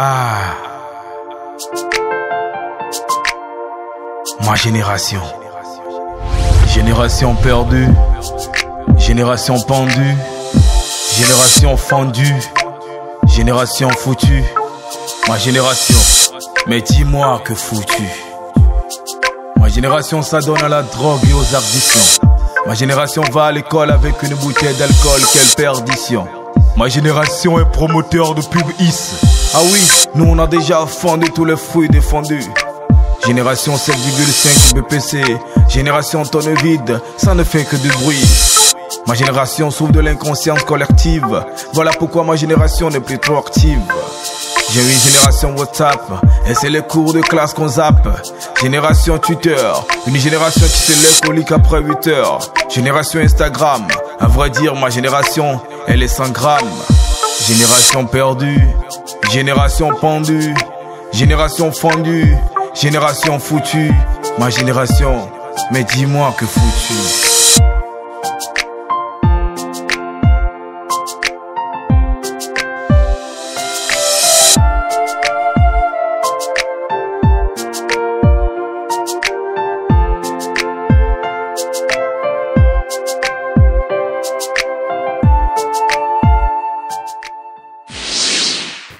Ah, ma génération. Génération perdue, génération pendue, génération fendue, génération foutue. Ma génération, mais dis-moi que fous-tu? Ma génération s'adonne à la drogue et aux additions. Ma génération va à l'école avec une bouteille d'alcool, quelle perdition. Ma génération est promoteur de pub IS. Ah oui, nous on a déjà fondé tous les fruits défendus. Génération 7,5 BPC, génération tonne vide, ça ne fait que du bruit. Ma génération souffre de l'inconscience collective. Voilà pourquoi ma génération n'est plus trop active. J'ai une génération WhatsApp, et c'est les cours de classe qu'on zappe. Génération Twitter, une génération qui se lève au lit qu'après 8 heures. Génération Instagram, à vrai dire ma génération, elle est 100 grammes. Génération perdue, génération pendue, génération fendue, génération foutue. Ma génération, mais dis-moi que fous-tu?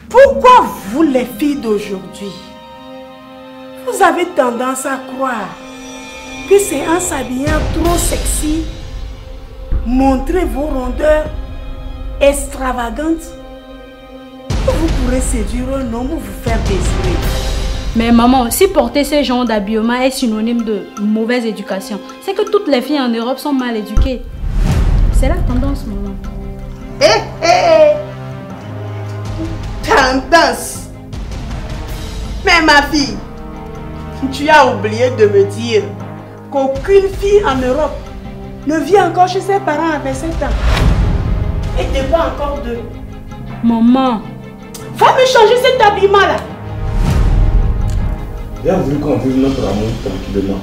Pourquoi vous les filles d'aujourd'hui, vous avez tendance à croire que c'est en s'habillant trop sexy, montrer vos rondeurs extravagantes, que vous pourrez séduire un homme ou vous faire désirer? Mais maman, si porter ce genre d'habillement est synonyme de mauvaise éducation, c'est que toutes les filles en Europe sont mal éduquées. C'est la tendance, maman. Tendance. Mais ma fille, tu as oublié de me dire qu'aucune fille en Europe ne vit encore chez ses parents à 27 ans. Et te pas encore de... Maman. Va me changer cet habillement là. J'ai voulu qu'on vive notre amour tranquillement.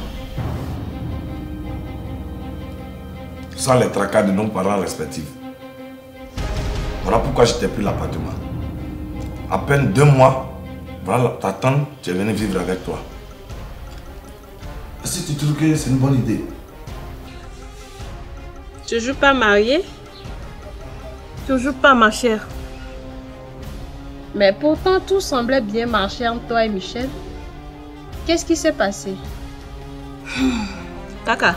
Sans les tracas de nos parents respectifs. Voilà pourquoi je t'ai pris l'appartement. À peine 2 mois, voilà ta tante, tu es venue vivre avec toi. Est-ce que tu trouves que c'est une bonne idée? Toujours pas mariée? Toujours pas, ma chère. Mais pourtant, tout semblait bien marcher entre toi et Michel. Qu'est-ce qui s'est passé? Kaka,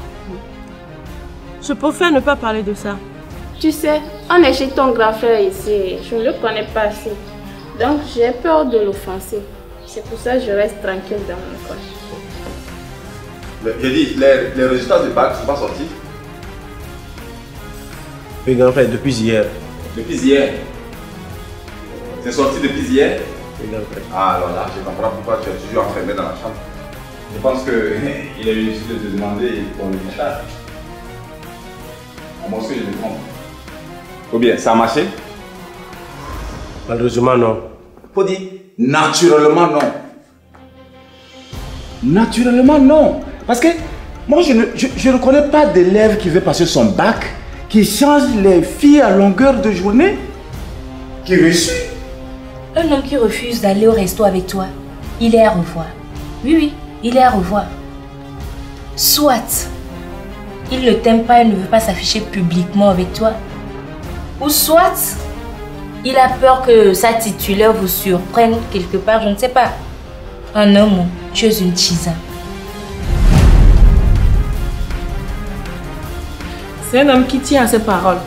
je préfère ne pas parler de ça. Tu sais, on est chez ton grand frère ici. Je ne le connais pas assez. Donc, j'ai peur de l'offenser. C'est pour ça que je reste tranquille dans mon coin. J'ai dit, les résultats du bac ne sont pas sortis? Oui, grand frère, depuis hier. Depuis hier? C'est sorti depuis hier? Oui, grand frère. Ah, alors là, je comprends pourquoi tu es toujours enfermé dans la chambre. Je pense qu'il est venu de te demander ton résultat. Moi aussi, je me trompe. Ou bien, ça a marché? Malheureusement, non. Faut dire, naturellement non. Naturellement non. Parce que moi, je ne connais pas d'élève qui veut passer son bac, qui change les filles à longueur de journée, qui réussit. Un homme qui refuse d'aller au resto avec toi, il est à revoir. Oui, oui, il est à revoir. Soit il ne t'aime pas et ne veut pas s'afficher publiquement avec toi, ou soit il a peur que sa titulaire vous surprenne quelque part, je ne sais pas. Un homme, tu es une tisane. C'est un homme qui tient à ses paroles.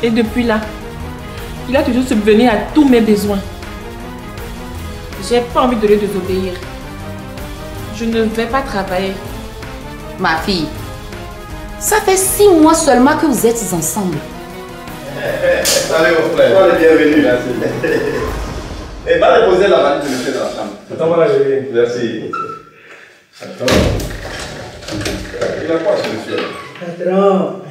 Et depuis là, il a toujours subvenu à tous mes besoins. J'ai pas envie de lui désobéir. Je ne vais pas travailler. Ma fille, ça fait 6 mois seulement que vous êtes ensemble. Salut mon frère. Sois le bienvenu. Merci. Et va déposer la valise de monsieur dans la chambre. Attends, voilà, je viens. Merci. Attends. Il a quoi ce monsieur? Patron.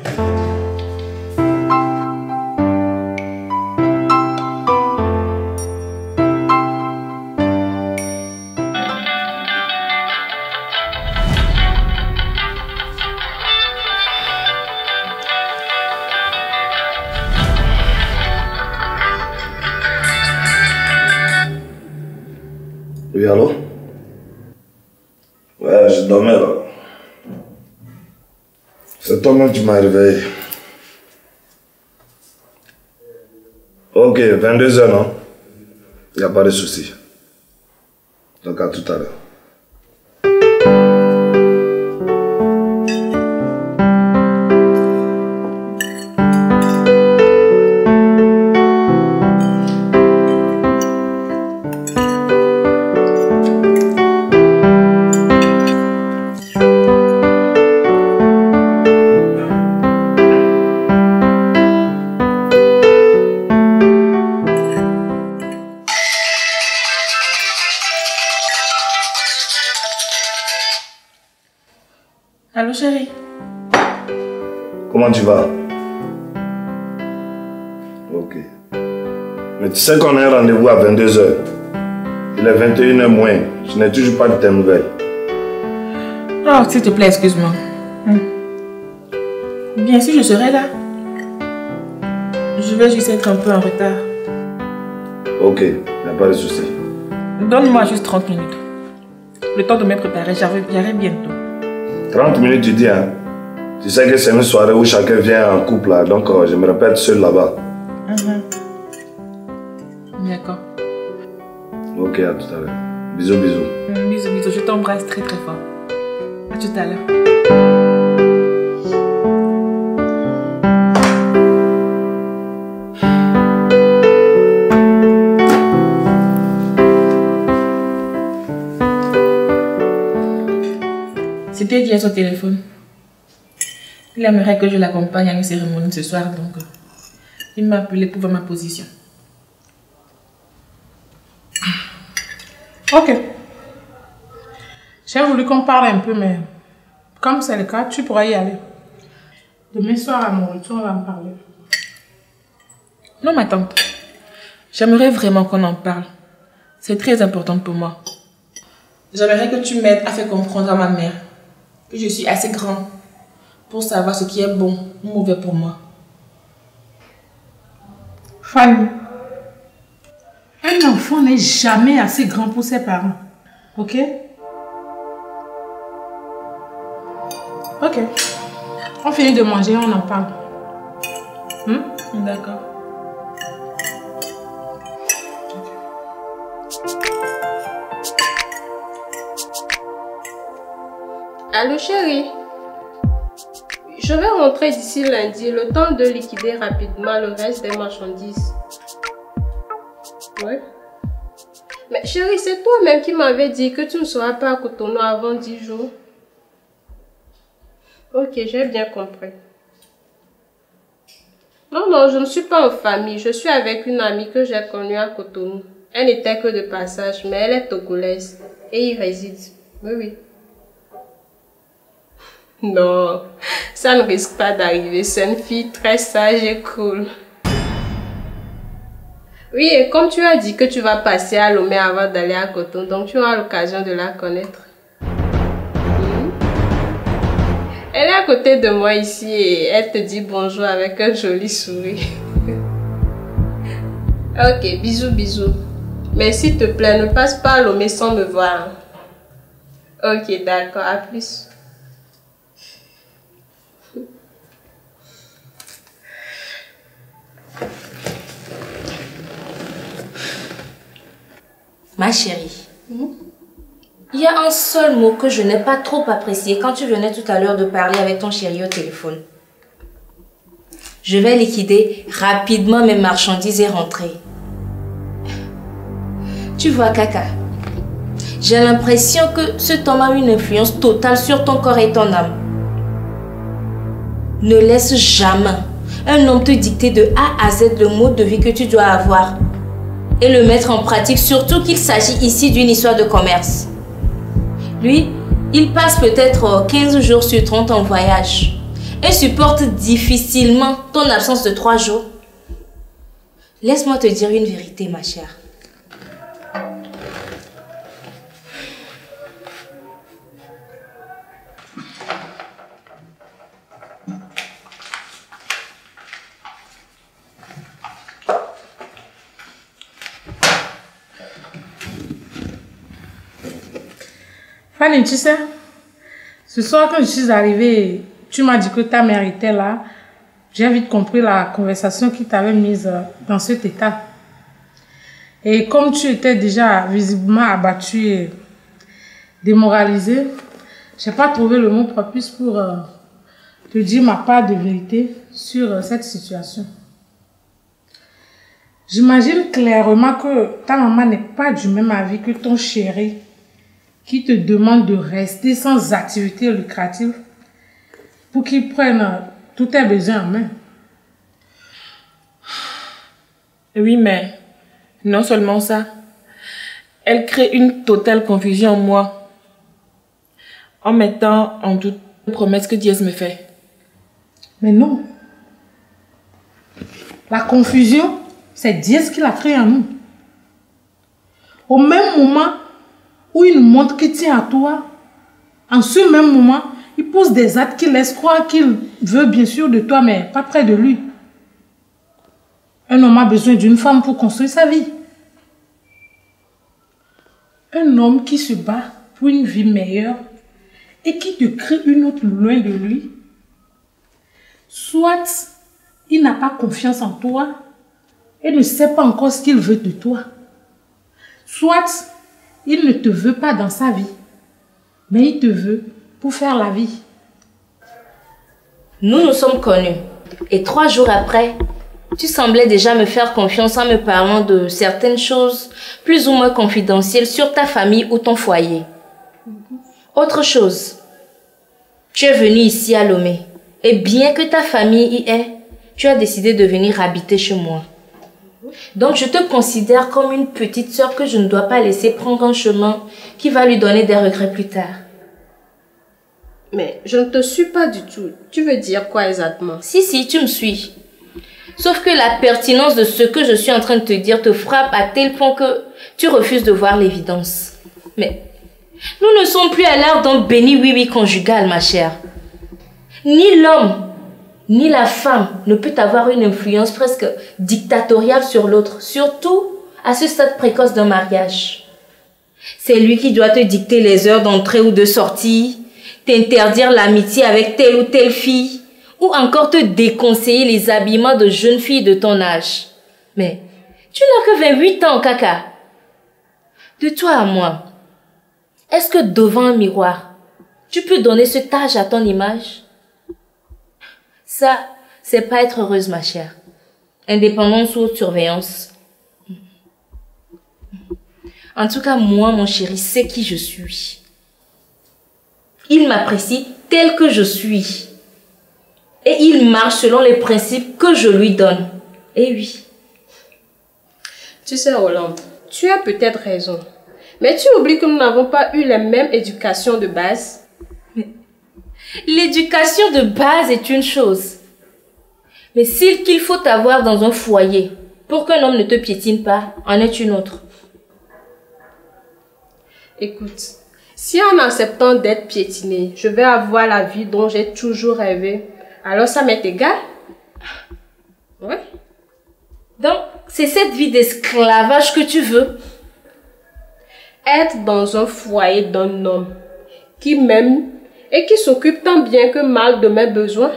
Oui, allô? Ouais, je dormais là. C'est toi-même qui m'as réveillé. Ok, 22h, non? Il n'y a pas de souci. Donc à tout à l'heure. Allô chérie? Comment tu vas? Ok. Mais tu sais qu'on a un rendez-vous à 22h. Il est 21h moins. Je n'ai toujours pas de tes nouvelles. Oh, s'il te plaît, excuse-moi. Bien sûr, je serai là. Je vais juste être un peu en retard. Ok, il n'y a pas de souci. Donne-moi juste 30 minutes. Le temps de me préparer, j'arrive bientôt. 30 minutes, tu dis, hein? Tu sais que c'est une soirée où chacun vient en couple, là, donc je me répète seul là-bas. D'accord. Ok, à tout à l'heure. Bisous, bisous. Bisous, bisous. Je t'embrasse très très fort. À tout à l'heure. C'était hier au téléphone. Il aimerait que je l'accompagne à une cérémonie ce soir, donc il m'a appelé pour voir ma position. Ok. J'ai voulu qu'on parle un peu, mais comme c'est le cas, tu pourras y aller. Demain soir, à mon retour, on va en parler. Non, ma tante. J'aimerais vraiment qu'on en parle. C'est très important pour moi. J'aimerais que tu m'aides à faire comprendre à ma mère que je suis assez grand pour savoir ce qui est bon ou mauvais pour moi. Fanny, un enfant n'est jamais assez grand pour ses parents. Ok? Ok. On finit de manger, on en parle. D'accord. Allô chérie, je vais rentrer d'ici lundi, le temps de liquider rapidement le reste des marchandises. Ouais. Mais chérie, c'est toi-même qui m'avais dit que tu ne seras pas à Cotonou avant 10 jours. Ok, j'ai bien compris. Non, je ne suis pas en famille, je suis avec une amie que j'ai connue à Cotonou. Elle n'était que de passage, mais elle est togolaise et y réside. Oui. Non, ça ne risque pas d'arriver. C'est une fille très sage et cool. Oui, et comme tu as dit que tu vas passer à Lomé avant d'aller à Cotonou, donc tu auras l'occasion de la connaître. Elle est à côté de moi ici et elle te dit bonjour avec un joli sourire. Ok, bisous. Mais s'il te plaît, ne passe pas à Lomé sans me voir. Ok, d'accord, à plus. Ma chérie, il y a un seul mot que je n'ai pas trop apprécié quand tu venais tout à l'heure de parler avec ton chéri au téléphone. Je vais liquider rapidement mes marchandises et rentrer. Tu vois, Kaka, j'ai l'impression que cet homme a une influence totale sur ton corps et ton âme. Ne laisse jamais un homme te dicter de A à Z le mode de vie que tu dois avoir et le mettre en pratique, surtout qu'il s'agit ici d'une histoire de commerce. Lui, il passe peut-être 15 jours sur 30 en voyage et supporte difficilement ton absence de 3 jours. Laisse-moi te dire une vérité, ma chère. Fanny, tu sais, ce soir quand je suis arrivée, tu m'as dit que ta mère était là. J'ai vite compris la conversation qui t'avait mise dans cet état. Et comme tu étais déjà visiblement abattue et démoralisée, je n'ai pas trouvé le mot propice pour te dire ma part de vérité sur cette situation. J'imagine clairement que ta maman n'est pas du même avis que ton chéri qui te demande de rester sans activité lucrative pour qu'il prenne tous tes besoins en main. Oui, mais non seulement ça, elle crée une totale confusion en moi en mettant en doute les promesses que Diaz me fait. Mais non. La confusion, c'est Diaz qui l'a créée en nous. Au même moment où il nous montre qu'il tient à toi, en ce même moment, il pose des actes qui laissent croire qu'il veut bien sûr de toi, mais pas près de lui. Un homme a besoin d'une femme pour construire sa vie. Un homme qui se bat pour une vie meilleure et qui te crée une autre loin de lui. Soit il n'a pas confiance en toi et ne sait pas encore ce qu'il veut de toi. Soit il ne te veut pas dans sa vie, mais il te veut pour faire la vie. Nous nous sommes connus. Et 3 jours après, tu semblais déjà me faire confiance en me parlant de certaines choses plus ou moins confidentielles sur ta famille ou ton foyer. Autre chose, tu es venu ici à Lomé. Et bien que ta famille y est, tu as décidé de venir habiter chez moi. Donc je te considère comme une petite sœur que je ne dois pas laisser prendre un chemin qui va lui donner des regrets plus tard. Mais je ne te suis pas du tout. Tu veux dire quoi exactement? Si, tu me suis. Sauf que la pertinence de ce que je suis en train de te dire te frappe à tel point que tu refuses de voir l'évidence. Mais nous ne sommes plus à l'ère d'un béni oui-oui conjugal, ma chère. Ni l'homme, ni la femme ne peut avoir une influence presque dictatoriale sur l'autre, surtout à ce stade précoce d'un mariage. C'est lui qui doit te dicter les heures d'entrée ou de sortie, t'interdire l'amitié avec telle ou telle fille, ou encore te déconseiller les habillements de jeunes filles de ton âge. Mais tu n'as que 28 ans, Kaka. De toi à moi, est-ce que devant un miroir, tu peux donner cet âge à ton image? Ça, c'est pas être heureuse, ma chère. Indépendance ou haute surveillance. En tout cas, moi, mon chéri, c'est qui je suis. Il m'apprécie tel que je suis. Et il marche selon les principes que je lui donne. Et oui. Tu sais, Hollande, tu as peut-être raison. Mais tu oublies que nous n'avons pas eu la même éducation de base. L'éducation de base est une chose. Mais ce qu'il faut avoir dans un foyer pour qu'un homme ne te piétine pas, en est une autre. Écoute, si en acceptant d'être piétiné, je vais avoir la vie dont j'ai toujours rêvé, alors ça m'est égal. Ouais. Donc, c'est cette vie d'esclavage que tu veux? Être dans un foyer d'un homme qui m'aime et qui s'occupe tant bien que mal de mes besoins.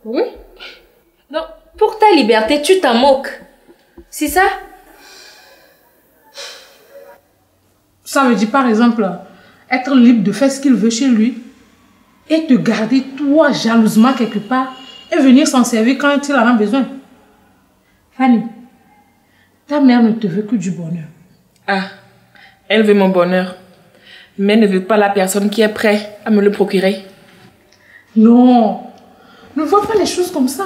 Oui. Donc, pour ta liberté, tu t'en moques. C'est ça? Ça veut dire par exemple être libre de faire ce qu'il veut chez lui et te garder toi jalousement quelque part et venir s'en servir quand il en a besoin. Fanny, ta mère ne te veut que du bonheur. Ah, elle veut mon bonheur, mais ne veut pas la personne qui est prête à me le procurer. Non, ne vois pas les choses comme ça.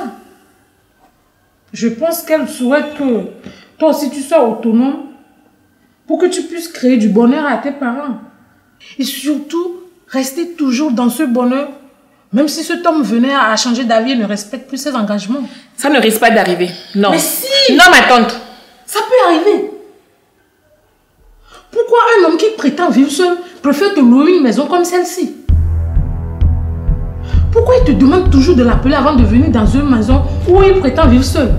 Je pense qu'elle souhaite que toi aussi tu sois autonome pour que tu puisses créer du bonheur à tes parents. Et surtout, rester toujours dans ce bonheur, même si cet homme venait à changer d'avis et ne respecte plus ses engagements. Ça ne risque pas d'arriver, non. Mais si! Non, ma tante. Ça peut arriver. Pourquoi un homme qui prétend vivre seul préfère te louer une maison comme celle-ci? Pourquoi il te demande toujours de l'appeler avant de venir dans une maison où il prétend vivre seul?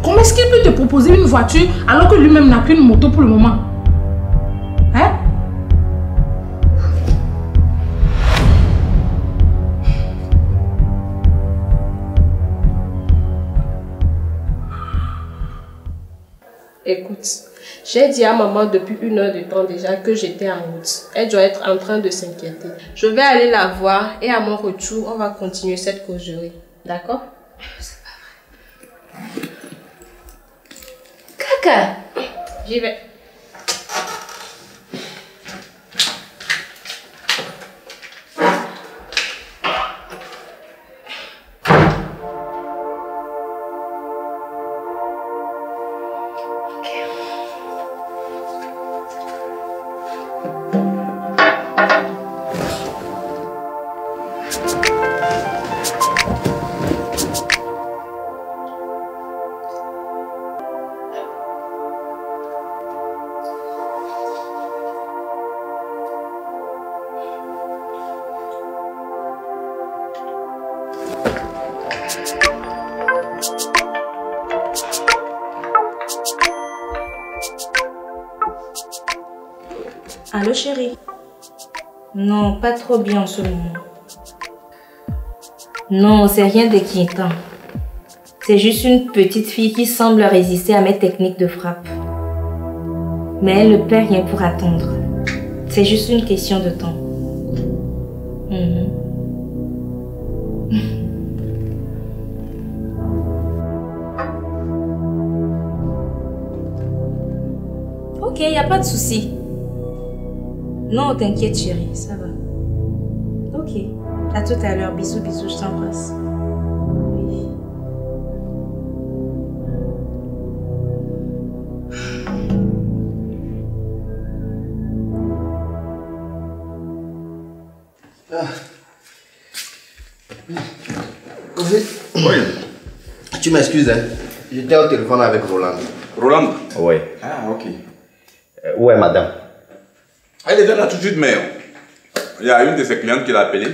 Comment est-ce qu'il peut te proposer une voiture alors que lui-même n'a qu'une moto pour le moment? Hein? Écoute, j'ai dit à maman depuis 1 heure de temps déjà que j'étais en route. Elle doit être en train de s'inquiéter. Je vais aller la voir et à mon retour, on va continuer cette causerie. D'accord? C'est pas vrai. Caca! J'y vais. Allô chérie? Non, pas trop bien en ce moment. Non, c'est rien d'inquiétant. C'est juste une petite fille qui semble résister à mes techniques de frappe. Mais elle ne perd rien pour attendre. C'est juste une question de temps. Ok, il n'y a pas de souci. Non, t'inquiète chérie, ça va. Ok, à tout à l'heure. Bisous, bisous, je t'embrasse. Oui. Oui. Tu m'excuses, hein. J'étais au téléphone avec Roland. Roland? Oui. Ah, ok. Où est madame? Elle est là tout de suite, mais il y a une de ses clientes qui l'a appelée.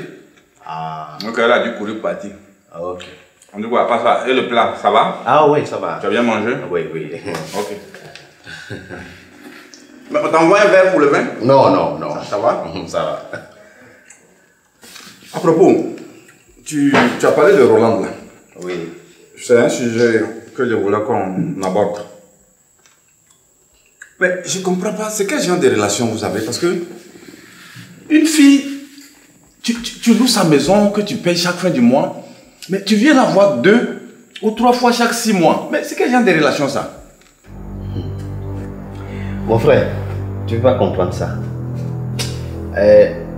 Ah. Donc elle a dû courir partir. Ah, ok. On dit quoi, pas ça. Et le plat, ça va? Ah oui, ça va. Tu as bien mangé? Oui, oui. Ok. Mais on t'envoie un verre pour le vin? Non, non, non. Ça va? Ça va. À propos, tu as parlé de Roland là. Oui. C'est un sujet que je voulais qu'on aborde. Mais je ne comprends pas, c'est quel genre de relation vous avez? Parce que une fille, tu loues sa maison que tu payes chaque fin du mois, mais tu viens la voir 2 ou 3 fois chaque 6 mois. Mais c'est quel genre de relation ça? Mon frère, tu ne vas pas comprendre ça.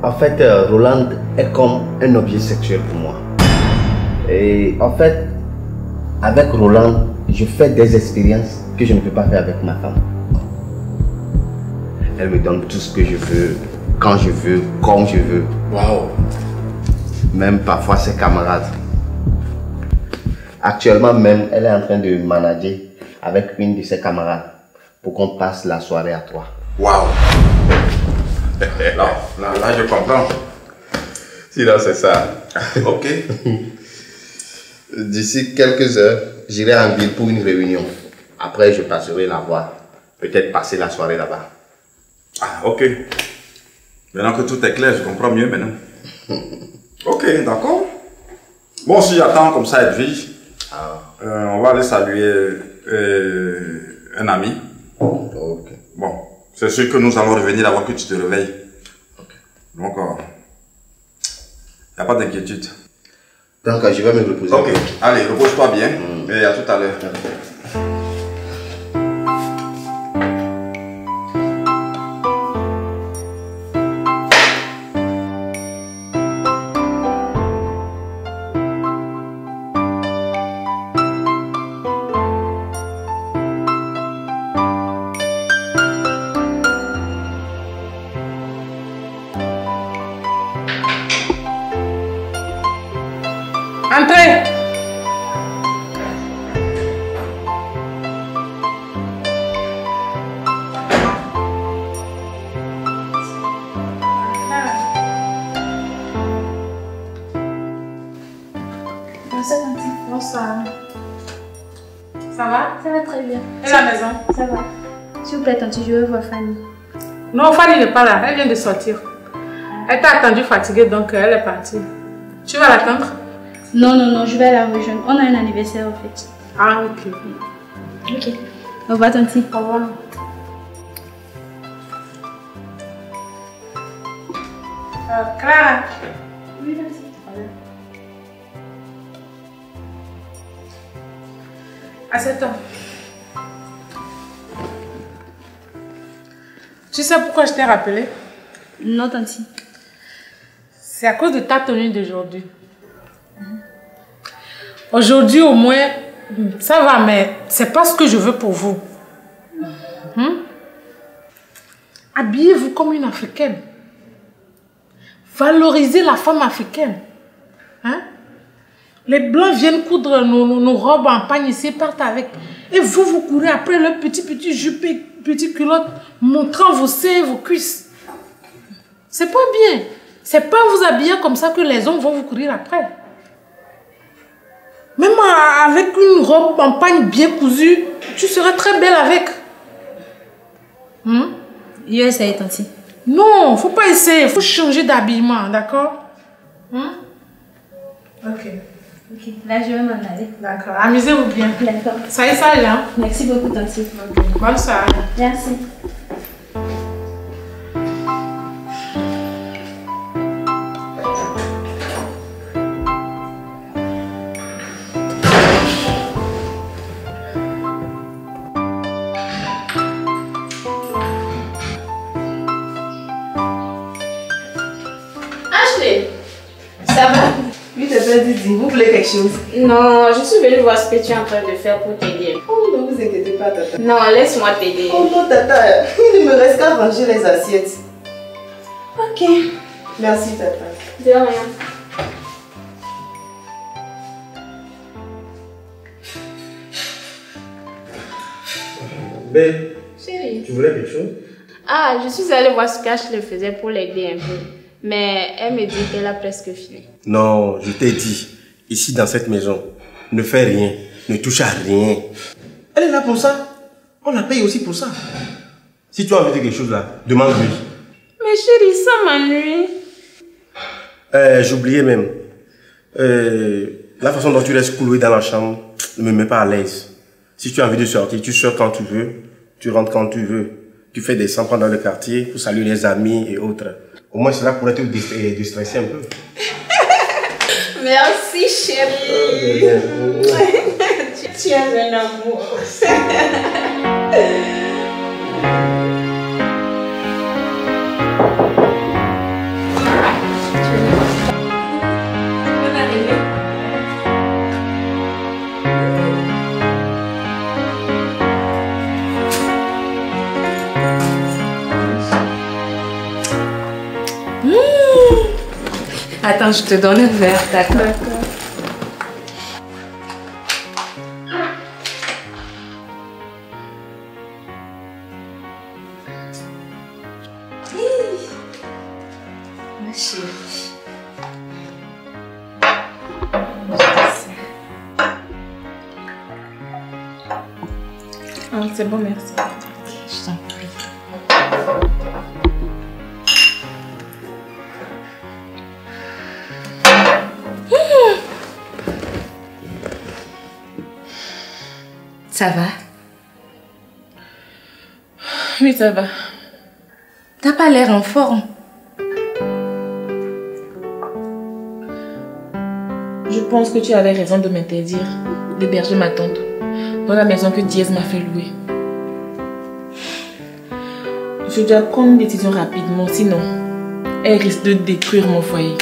En fait, Roland est comme un objet sexuel pour moi. Et en fait, avec Roland, je fais des expériences que je ne peux pas faire avec ma femme. Elle me donne tout ce que je veux, quand je veux, comme je veux. Waouh! Même parfois ses camarades. Actuellement même, elle est en train de manager avec une de ses camarades pour qu'on passe la soirée à 3. Waouh! Là, je comprends. Sinon, c'est ça. Ok. D'ici quelques heures, j'irai en ville pour une réunion. Après, je passerai la voir. Peut-être passer la soirée là-bas. Ah, ok. Maintenant que tout est clair, je comprends mieux maintenant. Ok, d'accord. Bon, si j'attends comme ça Edwige, on va aller saluer un ami. Ok. Bon, c'est sûr que nous allons revenir avant que tu te réveilles. Ok. Donc, il n'y a pas d'inquiétude. Donc, je vais me reposer. Ok, allez, repose-toi bien et à tout à l'heure. Entrez. Bonsoir, tante. Bonsoir. Ça va? Ça va très bien. Et la maison? Ça va. S'il vous plaît, tante, je veux voir Fanny. Non, Fanny n'est pas là. Elle vient de sortir. Elle t'a attendu fatiguée, donc elle est partie. Tu vas l'attendre? Non, non, non, je vais la rejoindre. On a un anniversaire, en fait. Ah, ok. Ok. Au revoir, Tanti. Au revoir. Clara. Oui, Tanti. Assieds-toi. Tu sais pourquoi je t'ai rappelé? Non, Tanti. C'est à cause de ta tenue d'aujourd'hui. Aujourd'hui, au moins, ça va, mais c'est pas ce que je veux pour vous. Habillez-vous comme une Africaine. Valorisez la femme africaine. Hein? Les Blancs viennent coudre nos robes en pagne ici, partent avec. Et vous courez après le petit jupe, petit culotte, montrant vos seins et vos cuisses. C'est pas bien. C'est pas en vous habiller comme ça que les hommes vont vous courir après. Même avec une robe en pagne bien cousue, tu seras très belle avec. Je vais essayer, Tanti. Non, faut pas essayer. Faut changer d'habillement, d'accord? Ok. Ok, là je vais m'en aller. D'accord, amusez-vous bien. D'accord. Soyez sage, hein? Merci beaucoup, Tanti. Okay. Bonne soirée. Merci. Ça va? Oui, t'as dit, vous voulez quelque chose? Non, je suis venue voir ce que tu es en train de faire pour t'aider. Oh, ne vous inquiétez pas, tata. Non, laisse-moi t'aider. Oh non, tata, il ne me reste qu'à ranger les assiettes. Ok. Merci, tata. De rien. Bé, Chérie. tu voulais quelque chose? Ah, je suis allée voir ce qu'Ashley faisait pour l'aider un peu. Mais elle me dit qu'elle a presque fini. Non, je t'ai dit, ici dans cette maison, ne fais rien, ne touche à rien. Elle est là pour ça. On la paye aussi pour ça. Si tu as envie de quelque chose là, demande-lui. Mais chérie, ça m'ennuie. J'oubliais même. La façon dont tu restes cloué dans la chambre ne me met pas à l'aise. Si tu as envie de sortir, tu sors quand tu veux, tu rentres quand tu veux. Tu fais des 100 pas dans le quartier pour saluer les amis et autres. Au moins, cela pourrait te déstresser un peu. Merci, chérie. Tu es un amour. Attends, je te donne un verre, d'accord? Ma chérie. Ah, c'est bon, merci. Je t'en prie. Ça va? Oui, ça va. T'as pas l'air en forme. Je pense que tu avais raison de m'interdire d'héberger ma tante dans la maison que Diaz m'a fait louer. Je dois prendre une décision rapidement, sinon elle risque de détruire mon foyer.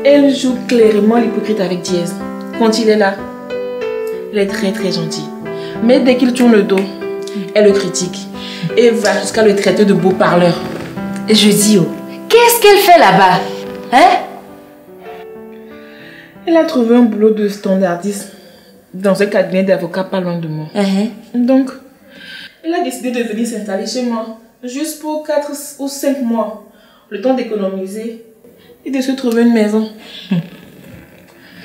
Elle joue clairement l'hypocrite avec Diaz. Quand il est là, elle est très très gentille. Mais dès qu'il tourne le dos, elle le critique et va jusqu'à le traiter de beau parleur. Et je dis, oh, qu'est-ce qu'elle fait là-bas? Hein? Elle a trouvé un boulot de standardiste dans un cabinet d'avocat pas loin de moi. Donc, elle a décidé de venir s'installer chez moi juste pour 4 ou 5 mois. Le temps d'économiser et de se trouver une maison.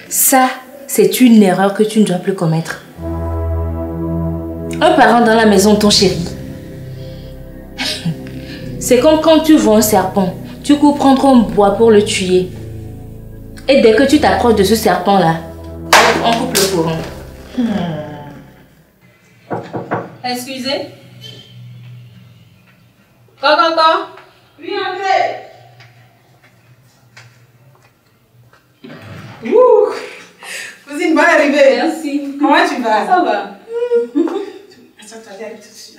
Ça, c'est une erreur que tu ne dois plus commettre. Un parent dans la maison de ton chéri. C'est comme quand tu vois un serpent. Tu cours prendre un bois pour le tuer. Et dès que tu t'approches de ce serpent-là, on coupe le courant. Excusez. Quoi? Oui, André. Ouh. Cousine, bonne arrivée. Merci. Comment tu vas? Ça va. Attends, j'arrive tout de suite.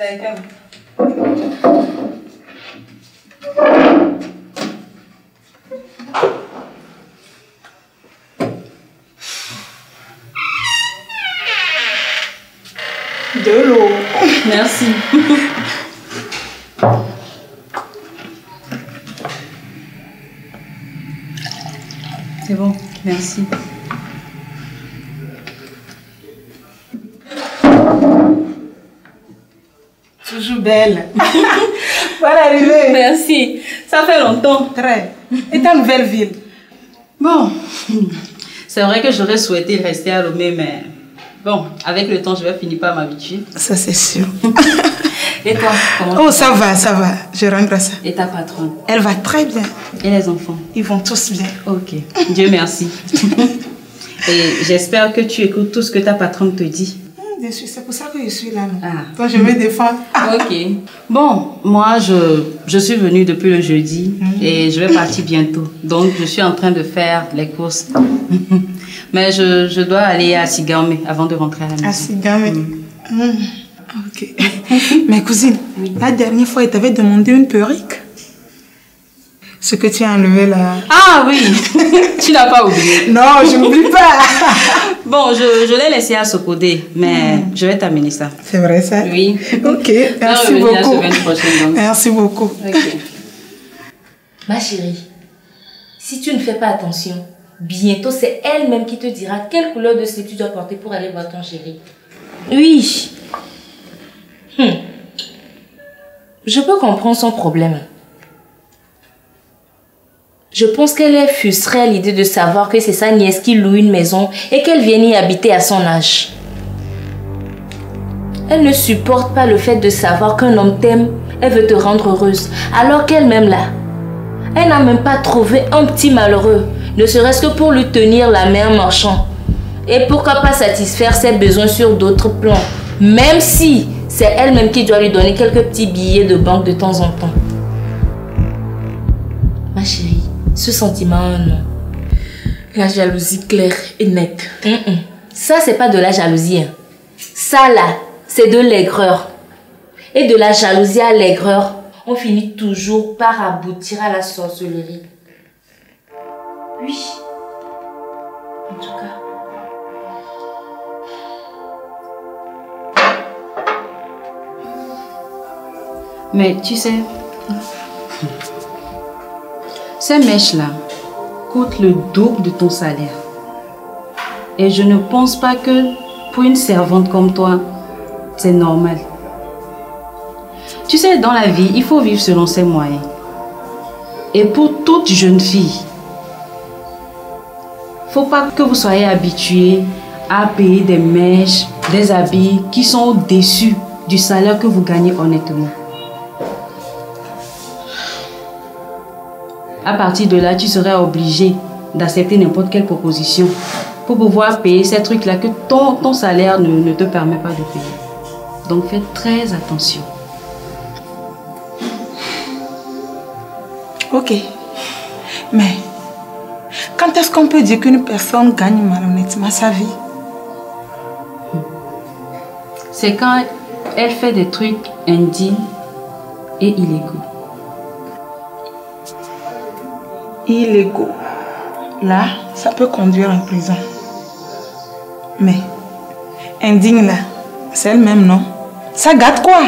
De l'eau. Merci. C'est bon, merci. Toujours belle. Bonne arrivée. Merci. Ça fait longtemps. Très. Et ta nouvelle ville? Bon, c'est vrai que j'aurais souhaité rester à Lomé, mais bon, avec le temps, je vais finir par m'habituer. Ça, c'est sûr. Et toi, comment Oh, ça va. Je rends grâce. Et ta patronne? Elle va très bien. Et les enfants? Ils vont tous bien. Ok, Dieu merci. Et j'espère que tu écoutes tout ce que ta patronne te dit. Bien sûr, c'est pour ça que je suis là. Ah. Toi, je me défends. Ok. Bon, moi, je suis venue depuis le jeudi et je vais partir bientôt. Donc, je suis en train de faire les courses. Mais je dois aller à Sigame avant de rentrer à la maison. À Sigame. Ok. Mais cousine, la dernière fois, elle t'avait demandé une perruque. Ce que tu as enlevé là. Ah oui. Tu n'as pas oublié? Non, je n'oublie pas. Bon, je l'ai laissé à Sokode, mais je vais t'amener ça. C'est vrai ça? Oui. Ok, merci beaucoup. La semaine prochaine, donc. Merci beaucoup. Ok. Ma chérie, si tu ne fais pas attention, bientôt c'est elle-même qui te dira quelle couleur de slip tu dois porter pour aller voir ton chéri. Oui. Je peux comprendre son problème. Je pense qu'elle est frustrée à l'idée de savoir que c'est sa nièce qui loue une maison et qu'elle vient y habiter à son âge. Elle ne supporte pas le fait de savoir qu'un homme t'aime et veut te rendre heureuse, alors qu'elle-même là, elle n'a même pas trouvé un petit malheureux, ne serait-ce que pour lui tenir la main en marchant. Et pourquoi pas satisfaire ses besoins sur d'autres plans, même si c'est elle-même qui doit lui donner quelques petits billets de banque de temps en temps. Ma chérie, ce sentiment a un nom. La jalousie claire et nette. Ça, c'est pas de la jalousie. Hein. Ça, là, c'est de l'aigreur. Et de la jalousie à l'aigreur, on finit toujours par aboutir à la sorcellerie. Oui. En tout cas. Mais tu sais, ces mèches-là coûtent le double de ton salaire. Et je ne pense pas que pour une servante comme toi, c'est normal. Tu sais, dans la vie, il faut vivre selon ses moyens. Et pour toute jeune fille, il ne faut pas que vous soyez habitués à payer des mèches, des habits qui sont au-dessus du salaire que vous gagnez honnêtement. À partir de là, tu serais obligé d'accepter n'importe quelle proposition pour pouvoir payer ces trucs-là que ton salaire ne te permet pas de payer. Donc, fais très attention. Ok. Mais, quand est-ce qu'on peut dire qu'une personne gagne malhonnêtement sa vie? C'est quand elle fait des trucs indignes et illégaux. Illégaux. Là, ça peut conduire en prison. Mais, indigne là, c'est elle-même, non? Ça gâte quoi?